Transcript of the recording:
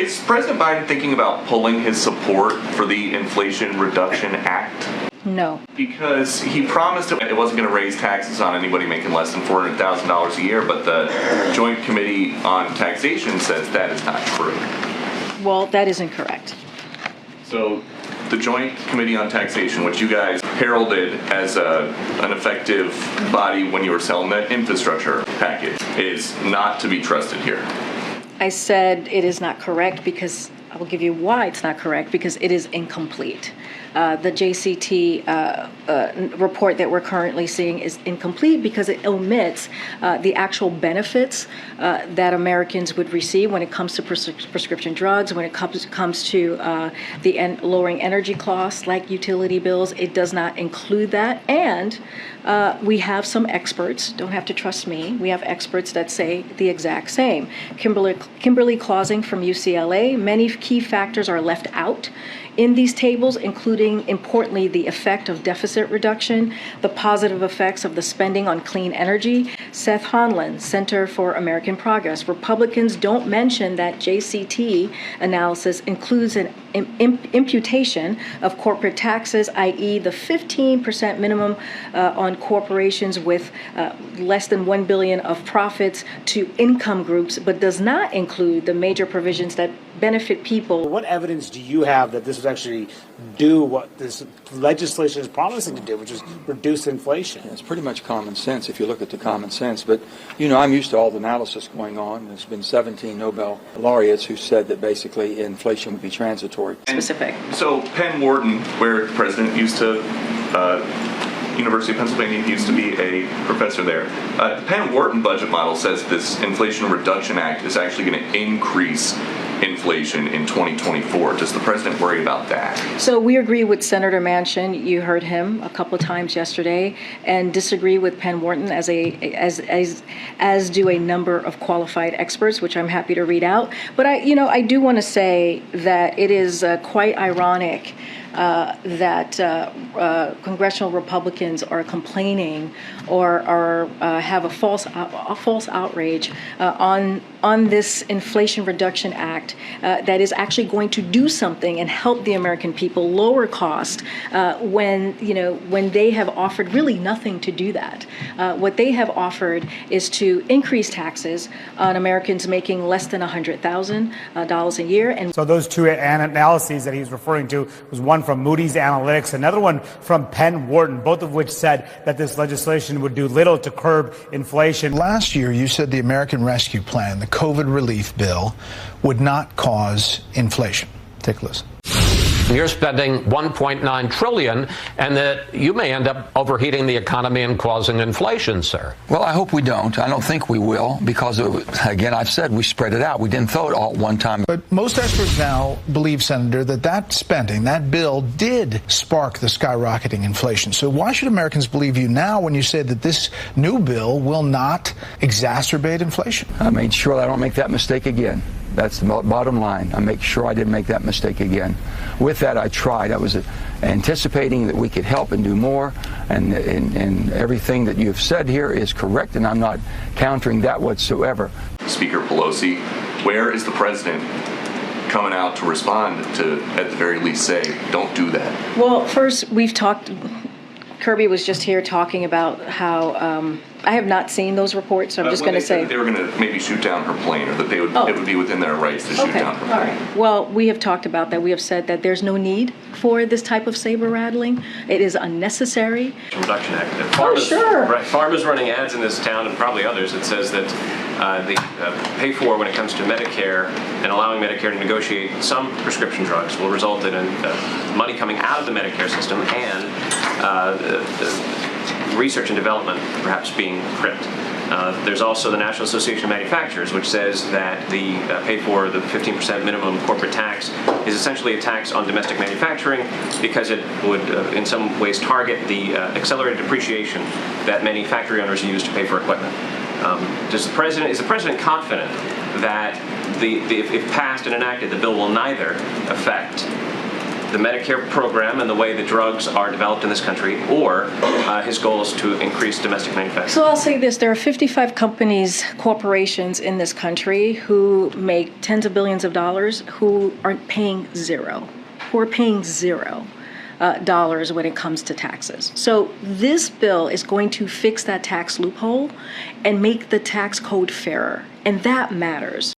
Is President Biden thinking about pulling his support for the Inflation Reduction Act? No. Because he promised it wasn't going to raise taxes on anybody making less than $400,000 a year, but the Joint Committee on Taxation says that is not true. Well, that is incorrect. So the Joint Committee on Taxation, which you guys heralded as an effective body when you were selling the infrastructure package, is not to be trusted here. I said it is not correct because I will give you why it's not correct, because it is incomplete. The JCT report that we're currently seeing is incomplete because it omits the actual benefits that Americans would receive when it comes to prescription drugs, when it comes to the lowering energy costs like utility bills. It does not include that. And we have some experts, don't have to trust me, we have experts that say the exact same. Kimberly Clausing from UCLA, many key factors are left out in these tables, including, importantly, the effect of deficit reduction, the positive effects of the spending on clean energy. Seth Honlin, Center for American Progress. Republicans don't mention that JCT analysis includes an imputation of corporate taxes, i.e. the 15% minimum on corporations with less than $1 billion of profits to income groups, but does not include the major provisions that benefit people. What evidence do you have that this would actually do what this legislation is promising to do, which is reduce inflation? It's pretty much common sense if you look at the common sense. But, I'm used to all the analysis going on. There's been 17 Nobel laureates who said that basically inflation would be transitory. Specific. So Penn, Wharton, where the president used to, University of Pennsylvania used to be a professor there. The Penn Wharton budget model says this Inflation Reduction Act is actually going to increase inflation in 2024. Does the president worry about that? So we agree with Senator Manchin. You heard him a couple of times yesterday, and disagree with Penn Wharton as do a number of qualified experts, which I'm happy to read out. But I do want to say that it is quite ironic that congressional Republicans are complaining or have a false outrage on this Inflation Reduction Act that is actually going to do something and help the American people lower cost when they have offered really nothing to do that. What they have offered is to increase taxes on Americans making less than $100,000 a year. And So those two analyses that he's referring to was one from Moodys Analytics, another one from Penn Wharton, both of which said that this legislation would do little to curb inflation. Last year, you said the American Rescue Plan, the COVID relief bill, would not cause inflation. Take a listen. You're spending $1.9 trillion, and that you may end up overheating the economy and causing inflation, sir. Well, I hope we don't. I don't think we will, because, again, I've said we spread it out. We didn't throw it all at one time. But most experts now believe, Senator, that spending, that bill did spark the skyrocketing inflation. So why should Americans believe you now when you say that this new bill will not exacerbate inflation? I made sure I don't make that mistake again. That's the bottom line. I make sure I didn't make that mistake again. With that, I tried. I was anticipating that we could help and do more, and everything that you've said here is correct, and I'm not countering that whatsoever. Speaker Pelosi, where is the president coming out to respond to, at the very least, say, don't do that? Well, first, we've talked, Kirby was just here talking about how, I have not seen those reports, so I'm just going to say. That they were going to maybe shoot down her plane, or that it would be within their rights to shoot down her plane. All right. Well, we have talked about that. We have said that there's no need for this type of saber rattling. It is unnecessary. Reduction Act. Sure. Right. Farmers running ads in this town, and probably others, it says that the pay for when it comes to Medicare and allowing Medicare to negotiate some prescription drugs will result in money coming out of the Medicare system and research and development perhaps being crimped. There's also the National Association of Manufacturers, which says that the pay for the 15% minimum corporate tax is essentially a tax on domestic manufacturing, because it would in some ways target the accelerated depreciation that many factory owners use to pay for equipment. Is the president confident that if passed and enacted, the bill will neither affect the Medicare program and the way the drugs are developed in this country, or his goal is to increase domestic manufacturing? So I'll say this, there are 55 companies, corporations in this country who make tens of billions of dollars who are paying zero, dollars when it comes to taxes. So this bill is going to fix that tax loophole and make the tax code fairer, and that matters.